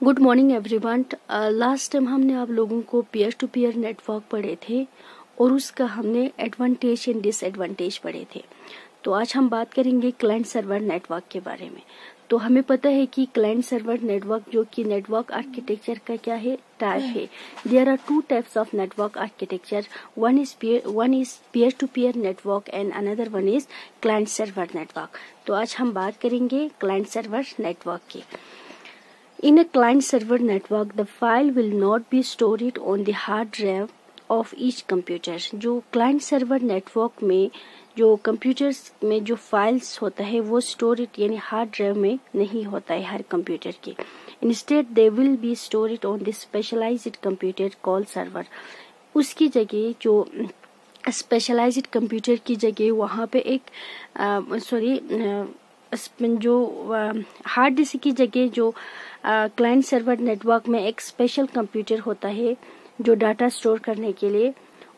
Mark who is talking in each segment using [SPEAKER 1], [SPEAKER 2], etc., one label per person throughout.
[SPEAKER 1] Good morning everyone. Last time हमने आप लोगों को पीयर टू पीयर नेटवर्क पढ़े थे और उसका हमने एडवांटेज एंड डिसएडवांटेज पढ़े थे। तो आज हम बात करेंगे क्लाइंट सर्वर नेटवर्क के बारे में। तो हमें पता है कि क्लाइंट सर्वर नेटवर्क जो कि नेटवर्क आर्किटेक्चर का क्या है, टाइप है। There are two types of network architecture, one is peer to peer network and another one is client server network. तो आज हम बात करेंगे क्लाइंट सर्वर नेटवर्क की। In a client-server network, the file will not be stored on the hard drive of each computer. जो client server network में जो computers में जो files होता है वो stored यानी hard drive में नहीं होता है हर computer के। Instead, they will be stored on the specialized computer called server. उसकी जगह जो specialized computer की जगह वहाँ पे एक जो हार्ड डिस्क की जगह जो क्लाइंट सर्वर नेटवर्क में एक स्पेशल कंप्यूटर होता है जो डाटा स्टोर करने के लिए,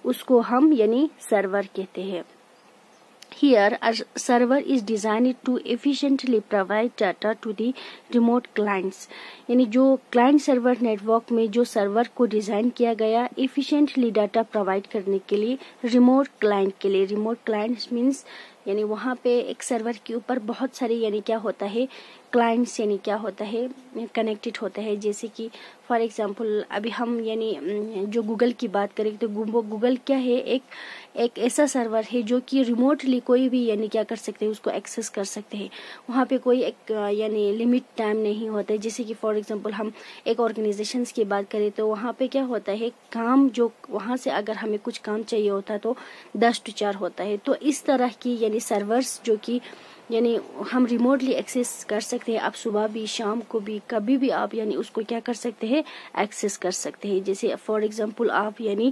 [SPEAKER 1] उसको हम यानी सर्वर कहते हैं। Here, a server is designed to efficiently provide data to the remote clients. यानी जो क्लाइंट सर्वर नेटवर्क में जो सर्वर को डिजाइन किया गया efficiently डाटा प्रोवाइड करने के लिए रिमोट क्लाइंट के लिए। रिमोट क्लाइंट्स मीन्स यानी वहाँ पे एक सर्वर के ऊपर बहुत सारे यानी क्या होता है क्लाइंट्स यानी क्या होता है कनेक्टेड होता है। जैसे कि फॉर एग्जांपल अभी हम यानी जो गूगल की बात करें तो गूगल क्या है, एक ऐसा सर्वर है जो कि रिमोटली कोई भी यानी क्या कर सकते हैं, उसको एक्सेस कर सकते हैं। वहाँ पे कोई एक यानी लिमिट टाइम नहीं होता है। जैसे कि फॉर एग्जांपल हम एक ऑर्गेनाइजेशंस की बात करें तो वहाँ पे क्या होता है काम, जो वहाँ से अगर हमें कुछ काम चाहिए होता है तो 10 to 4 होता है। तो इस तरह की यानी सर्वर्स जो कि यानी हम रिमोटली एक्सेस कर सकते हैं। आप सुबह भी शाम को भी कभी भी आप यानी उसको क्या कर सकते हैं, एक्सेस कर सकते हैं। जैसे फॉर एग्जांपल आप यानी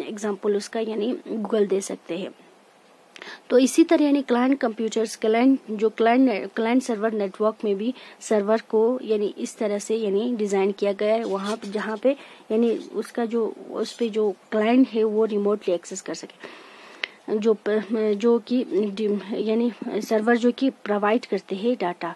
[SPEAKER 1] एग्जांपल उसका यानी गूगल दे सकते हैं। तो इसी तरह यानी client computers client server network में भी सर्वर को यानी इस तरह से यानी डिजाइन किया गया है वहाँ जहाँ पे यानी उसका जो उस पे जो क्लाइंट है वो रिमोटली एक्सेस कर सके। जो कि यानी सर्वर जो कि प्रोवाइड करते हैं data.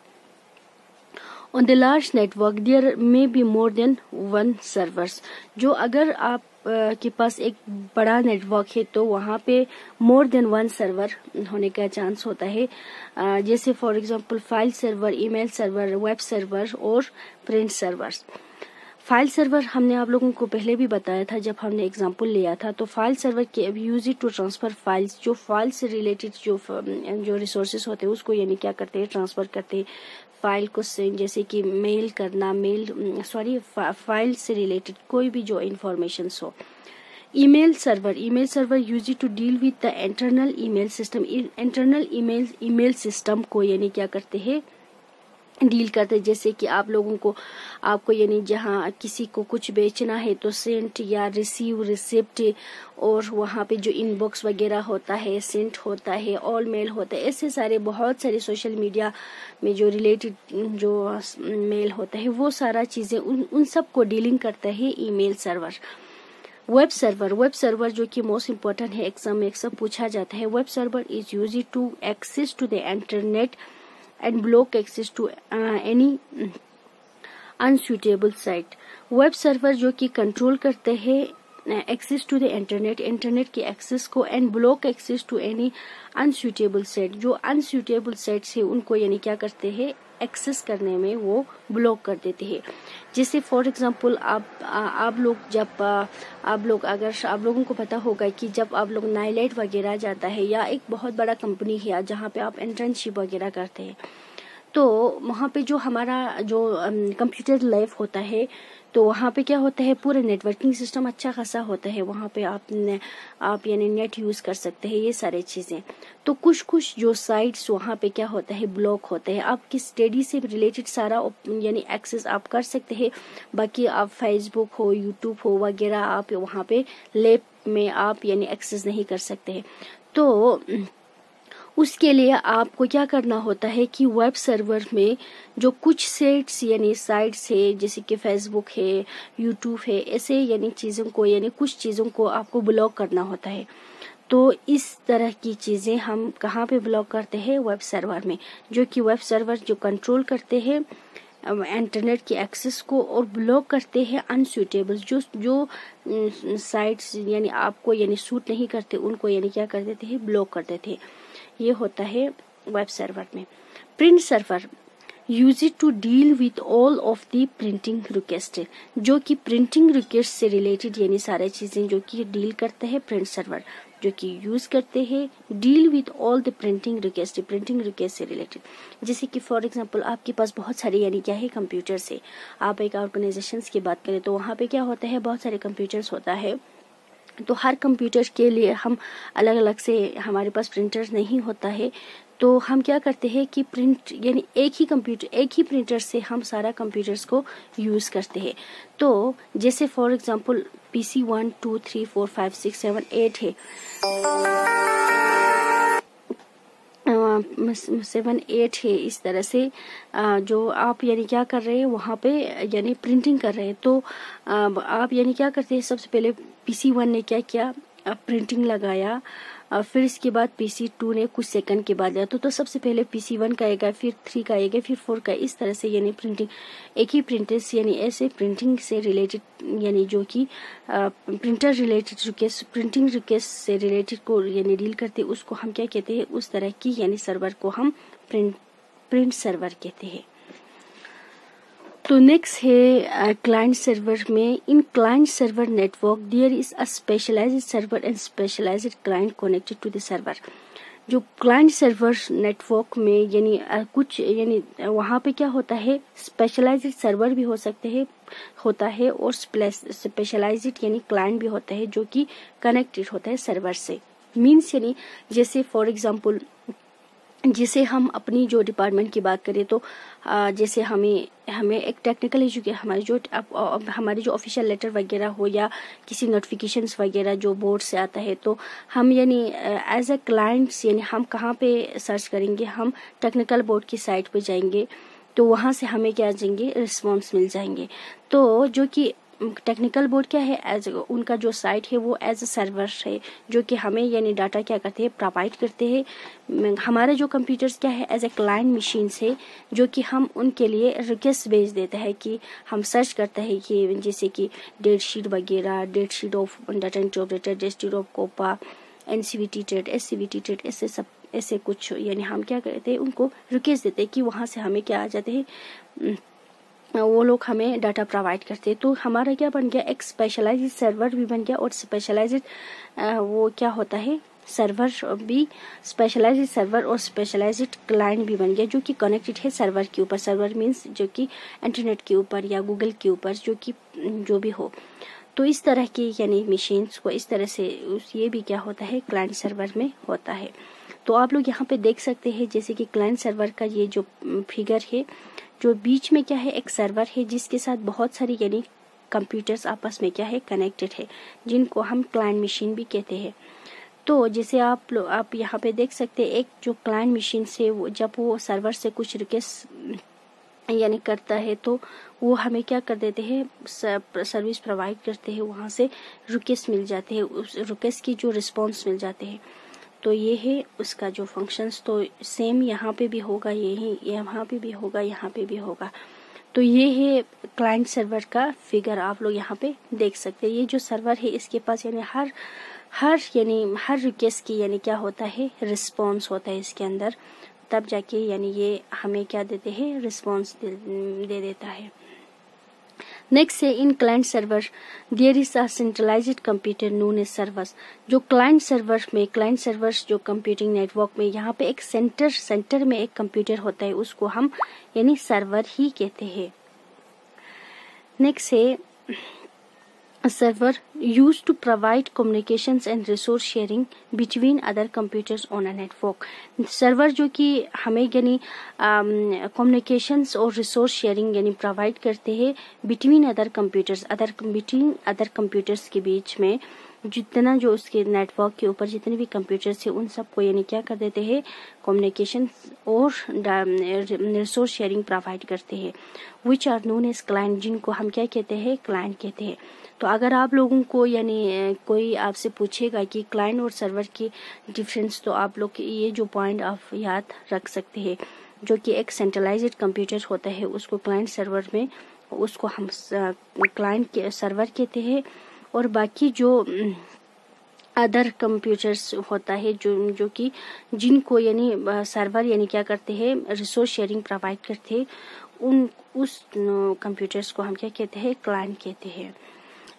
[SPEAKER 1] On the large network there may be more than one servers. जो अगर आप के पास एक बड़ा नेटवर्क है तो वहाँ पे मोर देन वन सर्वर होने का चांस होता है। जैसे for example file server, email server, web server और प्रिंट सर्वर्स। फाइल सर्वर हमने आप लोगों को पहले भी बताया था जब हमने एग्जांपल लिया था। तो फाइल सर्वर के use it to transfer files, जो फाइल से रिलेटेड जो रिसोर्सेज होते हैं उसको यानी क्या करते हैं, ट्रांसफर करते हैं फाइल को। जैसे कि मेल करना, फाइल से रिलेटेड कोई भी जो इंफॉर्मेशन हो। Email server use it to deal with the internal email system. Internal email system को यानी क्या करते हैं, डील करते। जैसे कि आपको यानी जहाँ किसी को कुछ बेचना है तो सेंट या रिसीव, रिसिप्ट, और वहाँ पे जो इनबॉक्स वगैरह होता है, सेंट होता है, ऑल मेल होता है, ऐसे सारे बहुत सारे सोशल मीडिया में जो रिलेटेड जो मेल होता है वो सारा चीजें उन सब को डीलिंग करता है ईमेल सर्वर। वेब सर्वर जो कि मोस्ट इम्पोर्टेंट है, एग्जाम में अक्सर पूछा जाता है। Web server is used to access to the internet and block access to any unsuitable site. Web server जो कि कंट्रोल करते हैं एक्सेस टू द इंटरनेट की एक्सेस को, and block access to any unsuitable site. जो unsuitable sites है उनको यानी क्या करते हैं, एक्सेस करने में वो ब्लॉक कर देते हैं। जैसे फॉर एग्जांपल आप लोग अगर आप लोगों को पता होगा कि जब आप लोग नाइलाइट वगैरह जाता है या एक बहुत बड़ा कंपनी है जहाँ पे आप इंटर्नशिप वगैरह करते हैं, तो वहाँ पे जो हमारा जो कंप्यूटर लैब होता है तो वहाँ पे क्या होता है, पूरा नेटवर्किंग सिस्टम अच्छा खासा होता है। वहाँ पे आप यानी नेट यूज कर सकते हैं, ये सारी चीजें। तो कुछ जो साइट्स वहाँ पे क्या होता है, ब्लॉक होते हैं। आपकी स्टडी से रिलेटेड सारा यानी एक्सेस आप कर सकते हैं। बाकी आप फेसबुक हो, यूट्यूब हो वगैरह आप वहाँ पे लैब में आप यानी एक्सेस नहीं कर सकते हैं। तो उसके लिए आपको क्या करना होता है कि वेब सर्वर में जो कुछ सेट्स यानी साइट्स है, जैसे कि फेसबुक है, यूट्यूब है, ऐसे यानी चीजों को यानी कुछ चीजों को आपको ब्लॉक करना होता है। तो इस तरह की चीजें हम कहाँ पे ब्लॉक करते हैं, वेब सर्वर में, जो कि वेब सर्वर जो कंट्रोल करते हैं इंटरनेट की एक्सेस को और ब्लॉक करते हैं अनसूटेबल जो साइट्स यानी आपको यानी सूट नहीं करते उनको यानी क्या कर देते हैं, ब्लॉक कर देते हैं। ये होता है वेब सर्वर में। Print server use it to deal with all of the printing request, जो कि प्रिंटिंग रिक्वेस्ट से रिलेटेड यानी सारी चीजें जो कि डील करते हैं प्रिंट सर्वर, जो कि यूज करते हैं deal with all the printing request से रिलेटेड। जैसे कि फॉर एग्जांपल आपके पास बहुत सारे यानी क्या है कंप्यूटर्स है, आप एक ऑर्गेनाइजेशंस की बात करें तो वहाँ पे क्या होता है, बहुत सारे कंप्यूटर्स होता है, तो हर कंप्यूटर के लिए हम अलग अलग से हमारे पास प्रिंटर्स नहीं होता है, तो हम क्या करते हैं कि प्रिंट यानी एक ही प्रिंटर से हम सारा कंप्यूटर्स को यूज करते हैं। तो जैसे फॉर एग्जांपल PC 1 2 3 4 5 6 7 8 है, 7 8 है, इस तरह से जो आप यानी क्या कर रहे हैं वहाँ पे यानी प्रिंटिंग कर रहे हैं। तो आप यानी क्या करते हैं, सबसे पहले PC 1 ने क्या किया, प्रिंटिंग लगाया, फिर इसके बाद PC 2 ने कुछ सेकंड के बाद लिया, तो सबसे पहले PC 1 का आएगा, फिर 3 का आएगा, फिर 4 का, इस तरह से यानी प्रिंटिंग एक ही प्रिंटर से यानी ऐसे प्रिंटिंग से रिलेटेड यानी जो कि printer related request printing request से रिलेटेड को यानी डील करते हैं, उसको हम क्या कहते हैं, उस तरह की यानी सर्वर को हम प्रिंट सर्वर कहते हैं। तो नेक्स्ट है क्लाइंट सर्वर में। In client server network there is a specialised server and specialised client connected to the server. जो क्लाइंट सर्वर नेटवर्क में यानी कुछ यानी वहाँ पे क्या होता है, स्पेशलाइज्ड सर्वर भी होता है और स्पेशलाइज्ड यानी क्लाइंट भी होता है जो कि कनेक्टेड होता है सर्वर से। मीन्स यानी जैसे फॉर एग्जांपल जैसे हम अपनी जो डिपार्टमेंट की बात करें तो जैसे हमें एक टेक्निकल इशू के हमारी जो ऑफिशियल लेटर वगैरह हो या किसी नोटिफिकेशंस वगैरह जो बोर्ड से आता है, तो हम यानी एज अ क्लाइंट्स यानी हम कहाँ पे सर्च करेंगे, हम टेक्निकल बोर्ड की साइट पे जाएंगे, तो वहाँ से हमें क्या जाएंगे, रिस्पॉन्स मिल जाएंगे। तो जो कि टेक्निकल बोर्ड क्या है, एज उनका जो साइट है वो एज अ सर्वर है जो कि हमें यानी डाटा क्या करते हैं, प्रोवाइड करते हैं। हमारे जो कंप्यूटर्स क्या है एज ए क्लाइंट मशीन्स है जो कि हम उनके लिए रिक्वेस्ट भेज देते हैं कि हम सर्च करते हैं कि जैसे कि डेट शीट वगैरह, date sheet of data entry operator, date sheet of COPA, NCVT टेट, SCVT टेट, ऐसे कुछ यानी हम क्या करते हैं, उनको रिक्वेस्ट देते हैं कि वहाँ से हमें क्या आ जाते हैं, वो लोग हमें डाटा प्रोवाइड करते हैं। तो हमारा क्या बन गया, एक स्पेशलाइज्ड सर्वर भी बन गया और स्पेशलाइज्ड वो क्या होता है, सर्वर भी, स्पेशलाइज्ड सर्वर और स्पेशलाइज्ड क्लाइंट भी बन गया जो कि कनेक्टेड है सर्वर के ऊपर। सर्वर मीन्स जो कि इंटरनेट के ऊपर या गूगल के ऊपर जो भी हो। तो इस तरह की यानी मशीन्स को इस तरह से ये भी क्या होता है, क्लाइंट सर्वर में होता है। तो आप लोग यहाँ पे देख सकते हैं जैसे कि क्लाइंट सर्वर का ये जो फिगर है, जो बीच में क्या है, एक सर्वर है जिसके साथ बहुत सारी यानी कंप्यूटर्स आपस में क्या है, कनेक्टेड है, जिनको हम क्लाइंट मशीन भी कहते हैं। तो जैसे आप यहाँ पे देख सकते हैं, एक जो क्लाइंट मशीन से जब वो सर्वर से कुछ रिक्वेस्ट यानी करता है तो वो हमें क्या कर देते हैं, सर्विस प्रोवाइड करते हैं, वहाँ से रिक्वेस्ट मिल जाते हैं, उस रिक्वेस्ट की जो रिस्पॉन्स मिल जाते हैं। तो ये है उसका जो फंक्शंस। तो सेम यहाँ पे भी होगा, यही यहाँ पे भी होगा, यहाँ पे भी होगा। तो ये है क्लाइंट सर्वर का फिगर, आप लोग यहाँ पे देख सकते हैं। ये जो सर्वर है इसके पास यानी हर रिक्वेस्ट की यानी क्या होता है, रिस्पॉन्स होता है इसके अंदर, तब जाके यानी ये हमें क्या देते हैं, रिस्पॉन्स दे देता है। नेक्स्ट है in client server there is a centralised computer known as servers. जो क्लाइंट सर्वर्स जो कंप्यूटिंग नेटवर्क में यहाँ पे एक सेंटर में एक कंप्यूटर होता है, उसको हम यानी सर्वर ही कहते हैं। नेक्स्ट है a server used to provide communications and resource sharing between other computers on a network। Server जो कि हमें यानी कम्युनिकेशंस और रिसोर्स शेयरिंग यानी प्रोवाइड करते हैं बिटवीन अदर कंप्यूटर्स के बीच में, जितना जो उसके नेटवर्क के ऊपर जितने भी कंप्यूटर्स हैं उन सबको यानी क्या कर देते हैं, कम्युनिकेशन और रिसोर्स शेयरिंग प्रोवाइड करते हैं, which are known as client, जिनको हम क्या कहते हैं, क्लाइंट कहते हैं। तो अगर आप लोगों को यानी कोई आपसे पूछेगा कि क्लाइंट और सर्वर की डिफरेंस, तो आप लोग ये जो पॉइंट आप याद रख सकते हैं। जो कि एक सेंट्रलाइज्ड कंप्यूटर होता है, उसको क्लाइंट सर्वर में उसको हम क्लाइंट के सर्वर कहते हैं। और बाकी जो अदर कंप्यूटर्स होता है जो कि जिनको यानी सर्वर यानी क्या करते हैं, रिसोर्स शेयरिंग प्रोवाइड करते हैं, उस कंप्यूटर्स को हम क्या कहते हैं, क्लाइंट कहते हैं।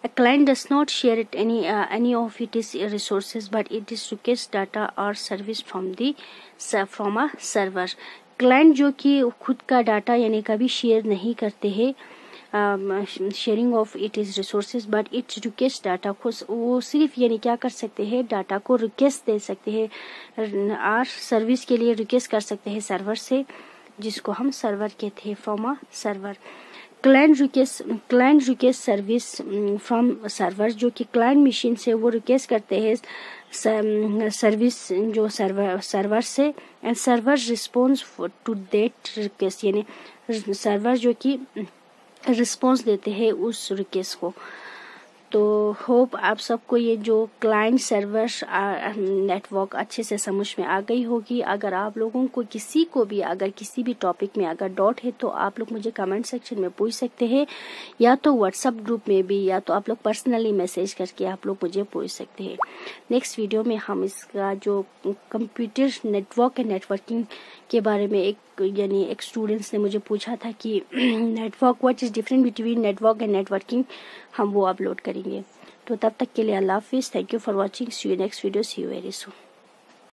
[SPEAKER 1] A client does not share it any of its resources, but it is request data or service from a server. Client जो कि खुद का डाटा यानी कभी शेयर नहीं करते हैं, sharing of it is resources, but it's request data को वो सिर्फ यानी क्या कर सकते हैं, डाटा को रिक्वेस्ट दे सकते हैं और सर्विस के लिए रिक्वेस्ट कर सकते हैं सर्वर से, जिसको हम सर्वर कहते हैं, from a server. Client request service from server, जो कि क्लाइंट मशीन से वो रिक्वेस्ट करते हैं सर्विस जो सर्वर से, and server response to that request, यानी सर्वर जो कि रिस्पॉन्स देते हैं उस रिक्वेस्ट को। तो होप आप सबको ये जो क्लाइंट सर्वर नेटवर्क अच्छे से समझ में आ गई होगी। अगर आप लोगों को किसी को भी अगर किसी भी टॉपिक में अगर डाउट है तो आप लोग मुझे कमेंट सेक्शन में पूछ सकते हैं, या तो व्हाट्सएप ग्रुप में भी, या तो आप लोग पर्सनली मैसेज करके आप लोग मुझे पूछ सकते हैं। नेक्स्ट वीडियो में हम इसका जो कंप्यूटर नेटवर्क एंड नेटवर्किंग के बारे में एक स्टूडेंट्स ने मुझे पूछा था कि network what is different between network and networking, हम वो अपलोड करेंगे। तो तब तक के लिए अल्लाह हाफिज़, thank you for watching, see you next video, see you very soon.